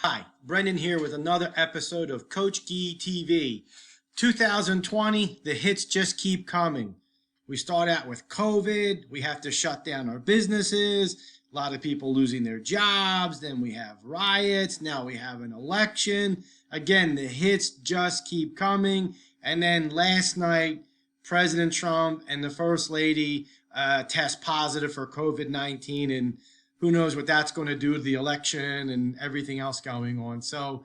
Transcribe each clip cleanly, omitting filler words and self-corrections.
Hi, Brendan here with another episode of Coach Gee TV. 2020, the hits just keep coming. We start out with COVID, we have to shut down our businesses, a lot of people losing their jobs, then we have riots, now we have an election. Again, the hits just keep coming. And then last night, President Trump and the First Lady test positive for COVID-19, and who knows what that's going to do to the election and everything else going on. So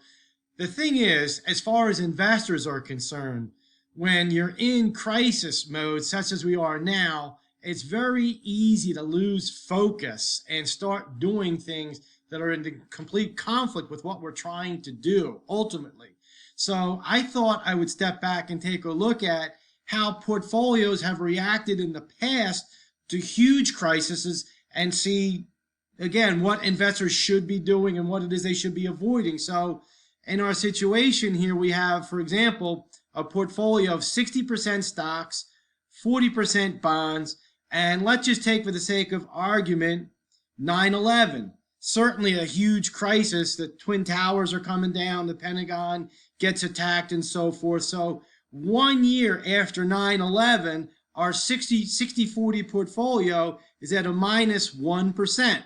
the thing is, as far as investors are concerned, when you're in crisis mode, such as we are now, it's very easy to lose focus and start doing things that are in complete conflict with what we're trying to do ultimately. So I thought I would step back and take a look at how portfolios have reacted in the past to huge crises and see, again, what investors should be doing and what it is they should be avoiding. So in our situation here, we have, for example, a portfolio of 60% stocks, 40% bonds, and let's just take, for the sake of argument, 9/11. Certainly a huge crisis. The Twin Towers are coming down, the Pentagon gets attacked and so forth. So 1 year after 9/11, our 60-40 portfolio is at a minus 1%.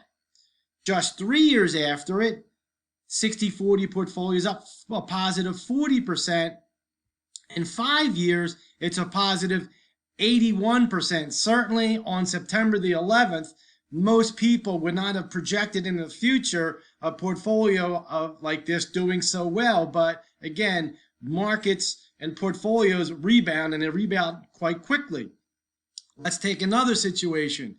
Just 3 years after it, 60-40 portfolio is up a positive 40%. In 5 years, it's a positive 81%. Certainly on September the 11th, most people would not have projected in the future a portfolio of like this doing so well. But again, markets and portfolios rebound, and they rebound quite quickly. Let's take another situation.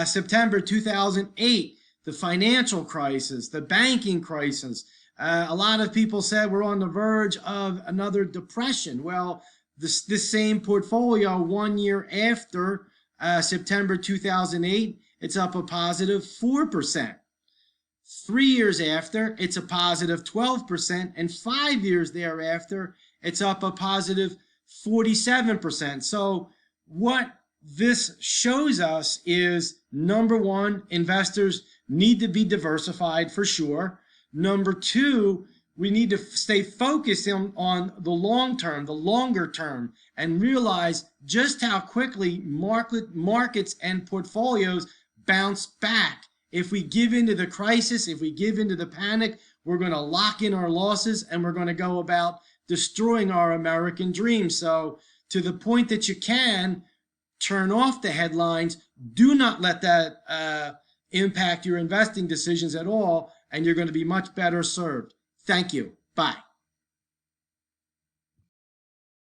September 2008, the financial crisis, the banking crisis. A lot of people said we're on the verge of another depression. Well, this same portfolio 1 year after September 2008, it's up a positive 4%. 3 years after, it's a positive 12%, and 5 years thereafter, it's up a positive 47%. So what this shows us is, number one, investors need to be diversified for sure. Number two, we need to stay focused on the long term, the longer term, and realize just how quickly markets and portfolios bounce back. If we give into the crisis, if we give into the panic, we're going to lock in our losses and we're going to go about destroying our American dream. So to the point that you can, turn off the headlines. Do not let that impact your investing decisions at all, and you're going to be much better served. Thank you. Bye.